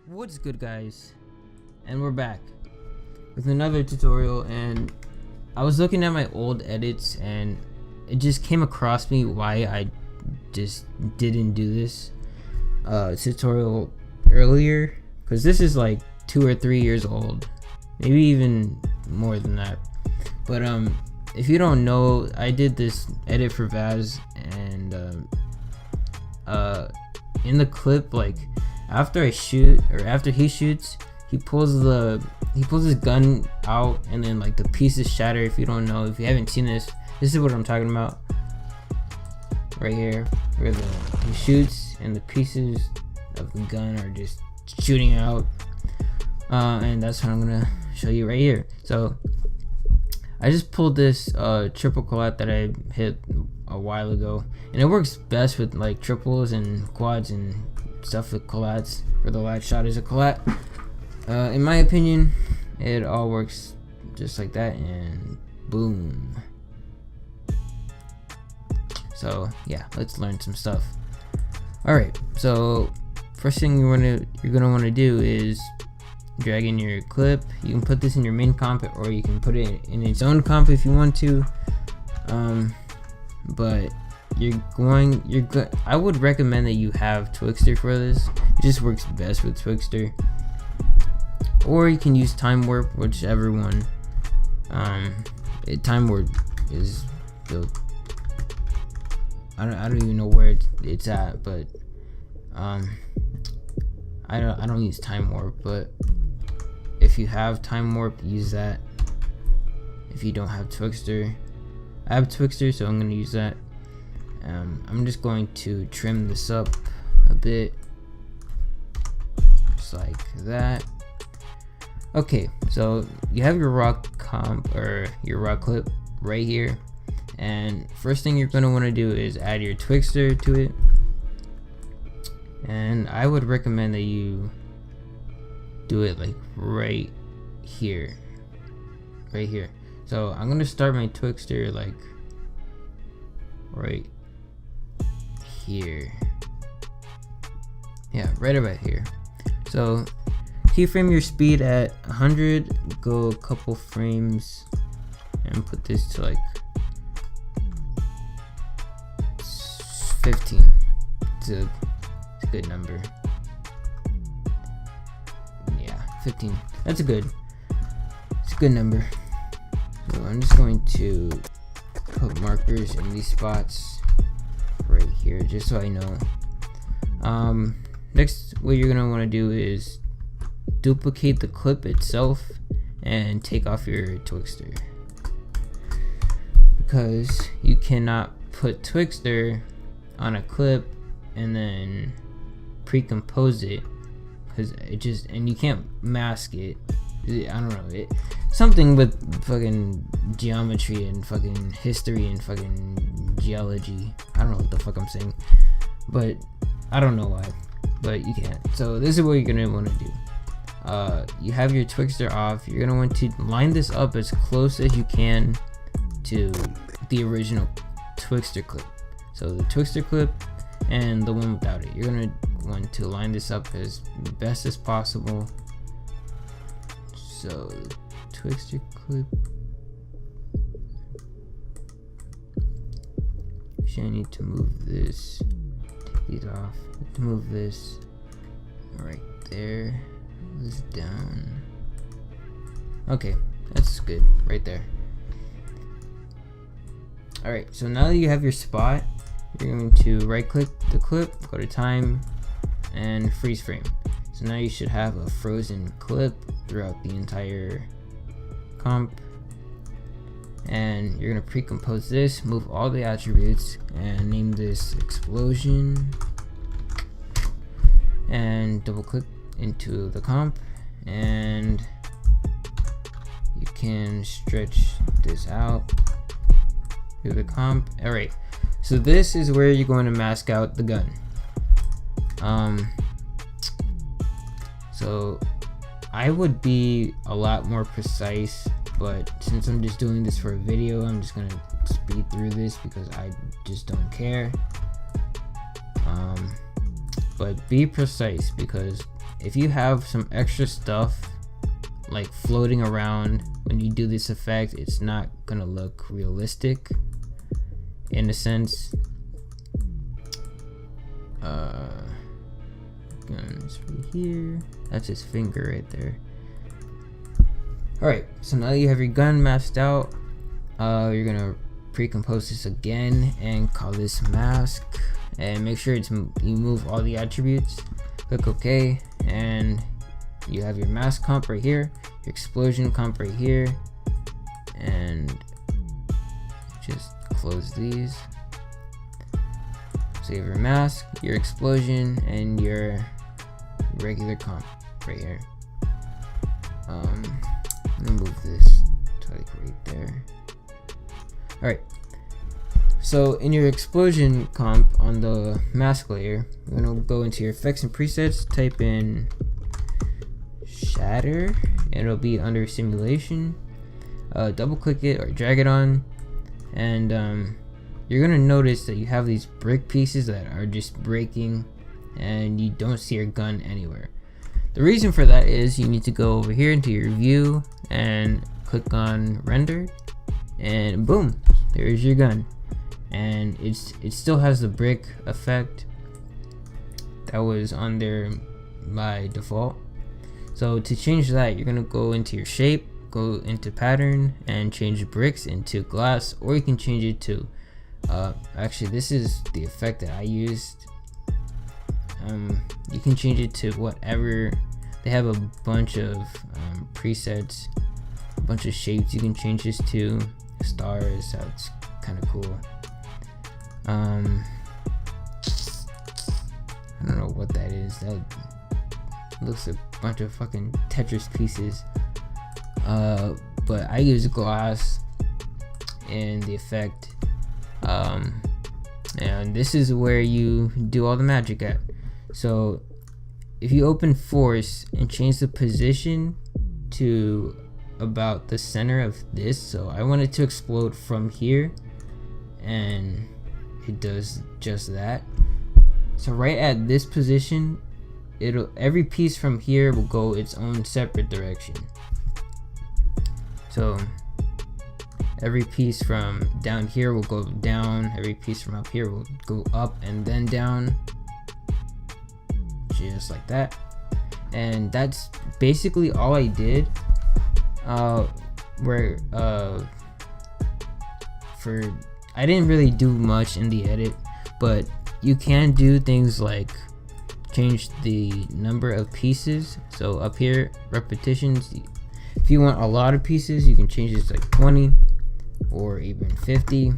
What's good, guys? And we're back with another tutorial. And I was looking at my old edits and it just came across me why I just didn't do this tutorial earlier, because this is like 2 or 3 years old, maybe even more than that. But if you don't know, I did this edit for Vaz, and in the clip, like after I shoot, or after he shoots, he pulls his gun out, and then like the pieces shatter. If you don't know, if you haven't seen this is what I'm talking about right here, where he shoots and the pieces of the gun are just shooting out, and that's what I'm gonna show you right here. So I just pulled this triple collat that I hit a while ago, and it works best with like triples and quads and stuff with collats, where the last shot is a collat. In my opinion, it all works just like that, and boom. So yeah, let's learn some stuff. Alright, so first thing you're gonna want to do is drag in your clip. You can put this in your main comp, or you can put it in its own comp if you want to, but I would recommend that you have Twixtor for this. It just works best with Twixtor, or you can use Time Warp, whichever one. Time Warp is built, I don't even know where it's at, but I don't use Time Warp. But if you have Time Warp, use that. If you don't have Twixtor, I have Twixtor, so I'm gonna use that. I'm just going to trim this up a bit, just like that. Okay, so you have your raw comp, or your raw clip right here, and first thing you're gonna want to do is add your Twixtor to it. And I would recommend that you do it like right here. So I'm gonna start my Twixtor like right here. Yeah, right about here. So keyframe your speed at 100, go a couple frames, and put this to like 15. It's a good number. Yeah, 15. It's a good number. So I'm just going to put markers in these spots right here, just so I know. Next, what you're gonna want to do is duplicate the clip itself and take off your Twixtor, because you cannot put Twixtor on a clip and then pre-compose it, because and you can't mask it. I don't know, something with fucking geometry and fucking history and fucking geology. I don't know what the fuck I'm saying, but I don't know why, but you can't. So this is what you're gonna want to do. You have your Twixtor off. You're gonna want to line this up as close as you can to the original Twixtor clip. So the Twixtor clip and the one without it, you're gonna want to line this up as best as possible. So Twixtor clip, actually I need to move this, take these off, to move this right there, this down. Okay, that's good right there. Alright, so now that you have your spot, you're going to right click the clip, go to time, and freeze frame. So now you should have a frozen clip throughout the entire comp. And you're gonna pre-compose this, move all the attributes, and name this explosion, and double click into the comp, and you can stretch this out through the comp. Alright, so this is where you're going to mask out the gun. So I would be a lot more precise, but since I'm just doing this for a video, I'm just gonna speed through this because I just don't care. But be precise, because if you have some extra stuff like floating around when you do this effect, it's not gonna look realistic in a sense. Guns right here, that's his finger right there. Alright, so now you have your gun masked out. You're gonna pre-compose this again and call this mask, and make sure it's you move all the attributes. Click OK, and you have your mask comp right here, your explosion comp right here, and just close these. So you have your mask, your explosion, and your regular comp right here. Let me move this to like right there. Alright, so in your explosion comp on the mask layer, you're gonna go into your effects and presets, type in Shatter, and it'll be under simulation. Double click it or drag it on, and you're gonna notice that you have these brick pieces that are just breaking and you don't see your gun anywhere. The reason for that is you need to go over here into your view and click on render, and boom, there's your gun. And it still has the brick effect that was on there by default. So to change that, you're gonna go into your shape, go into pattern, and change bricks into glass, or you can change it to actually this is the effect that I used. You can change it to whatever. They have a bunch of presets, a bunch of shapes you can change this to. Stars, that's kind of cool. I don't know what that is. That looks a bunch of fucking Tetris pieces. But I use glass in the effect, and this is where you do all the magic at. So if you open force and change the position to about the center of this, so I want it to explode from here, and it does just that. So right at this position, every piece from here will go its own separate direction. So every piece from down here will go down, every piece from up here will go up and then down, just like that. And that's basically all I did. I didn't really do much in the edit, but you can do things like change the number of pieces. So up here, repetitions, if you want a lot of pieces, you can change this to like 20 or even 50.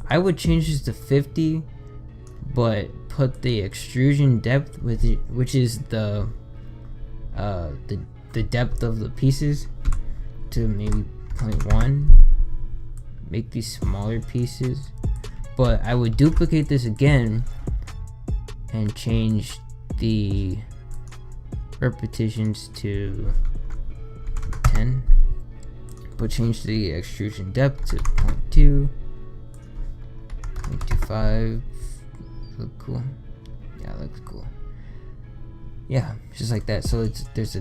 I would change this to 50, but put the extrusion depth with it, which is the depth of the pieces, to maybe 0.1. Make these smaller pieces, but I would duplicate this again and change the repetitions to 10, but change the extrusion depth to 0.2, 0.25. Look cool. Yeah, it looks cool. Yeah, just like that. So there's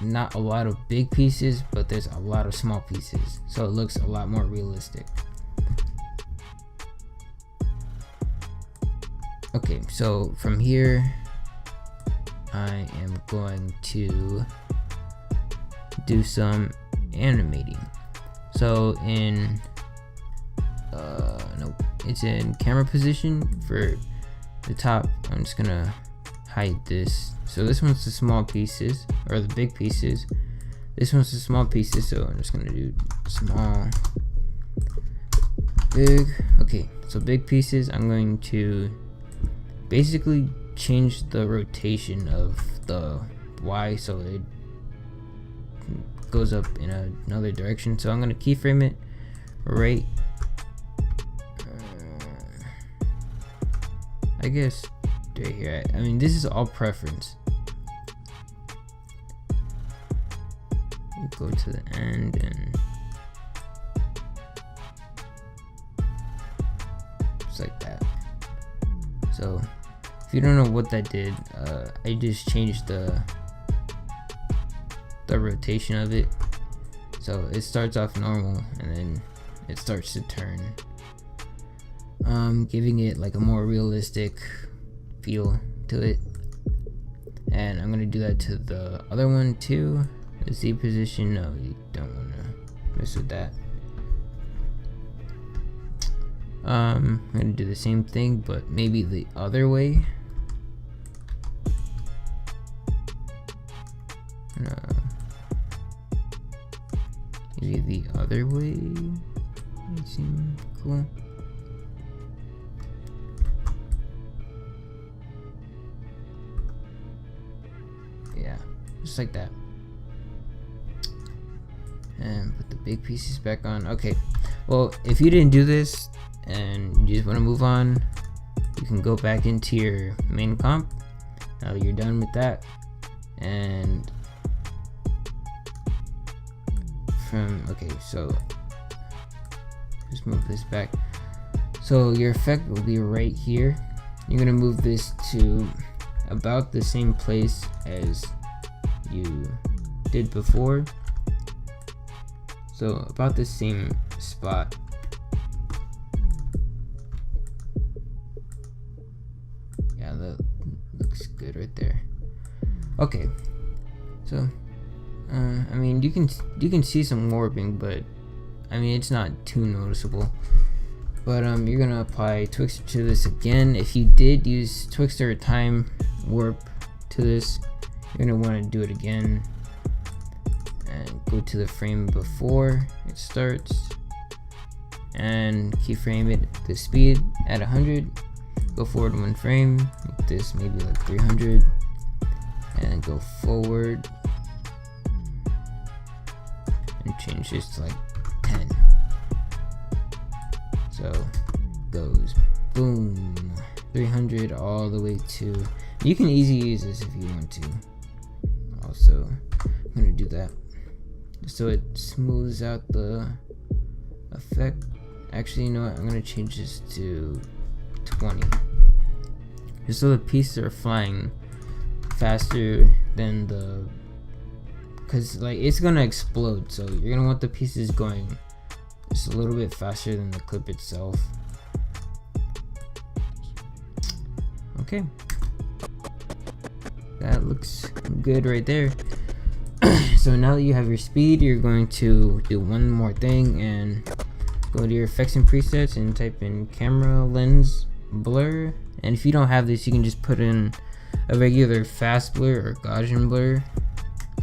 not a lot of big pieces, but there's a lot of small pieces, so it looks a lot more realistic. Okay, so from here I am going to do some animating. So in nope, it's in camera position. For the top, I'm just gonna hide this. So this one's the small pieces, or the big pieces. This one's the small pieces, so I'm just gonna do small, big. Okay, so big pieces, I'm going to basically change the rotation of the Y so it goes up in another direction. So I'm gonna keyframe it right, I guess right here. I mean, this is all preference. You go to the end and just like that. So If you don't know what that did, I just changed the rotation of it, so it starts off normal and then it starts to turn, giving it like a more realistic feel to it. And I'm gonna do that to the other one too. The Z position, no, you don't want to mess with that. I'm gonna do the same thing, but maybe the other way. Maybe the other way might seem cool. Yeah, just like that. And put the big pieces back on. Okay, well, if you didn't do this and you just want to move on, you can go back into your main comp now that you're done with that, and okay, so just move this back. So your effect will be right here. You're gonna move this to about the same place as you did before, so about the same spot. Yeah, that looks good right there. Okay, so I mean, you can see some warping, but I mean, it's not too noticeable. But you're gonna apply Twixtor to this again. If you did use Twixtor or Time Warp to this, you're gonna want to do it again and go to the frame before it starts and keyframe it the speed at 100. Go forward one frame, make this maybe like 300, and go forward and change this to like 10. So goes boom, 300 all the way to. You can easily use this if you want to. Also, I'm gonna do that just so it smooths out the effect. Actually, you know what? I'm gonna change this to 20, just so the pieces are flying faster than the, because like it's gonna explode, so you're gonna want the pieces going just a little bit faster than the clip itself. Okay, that looks good right there. So now that you have your speed, you're going to do one more thing and go to your effects and presets and type in camera lens blur. And if you don't have this, you can just put in a regular fast blur or Gaussian blur.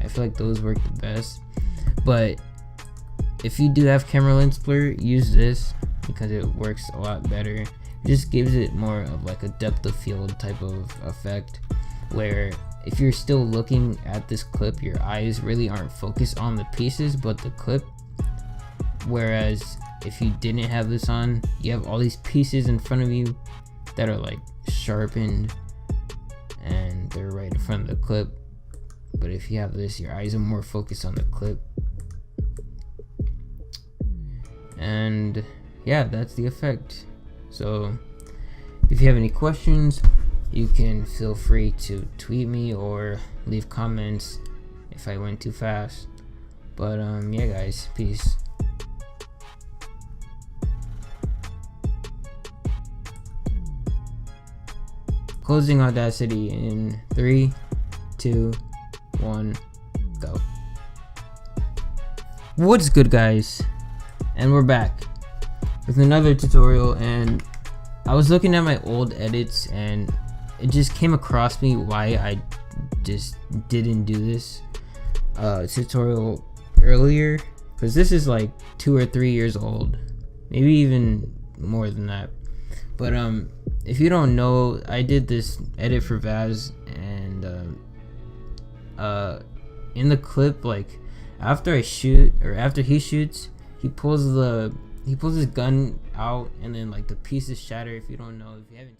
I feel like those work the best, but if you do have camera lens blur, use this because it works a lot better. It just gives it more of like a depth of field type of effect, where if you're still looking at this clip, your eyes really aren't focused on the pieces but the clip. Whereas if you didn't have this on, you have all these pieces in front of you that are like sharpened and they're right in front of the clip. But if you have this, your eyes are more focused on the clip. And yeah, that's the effect. So if you have any questions, you can feel free to tweet me or leave comments if I went too fast. But yeah guys, peace. Closing Audacity in 3, 2, 1, go. What's good guys? And we're back with another tutorial, and I was looking at my old edits and it just came across me why I just didn't do this tutorial earlier, because this is like 2 or 3 years old, maybe even more than that. But if you don't know, I did this edit for Vaz, and in the clip, like after he shoots, he pulls his gun out, and then like the pieces shatter. If you don't know, if you haven't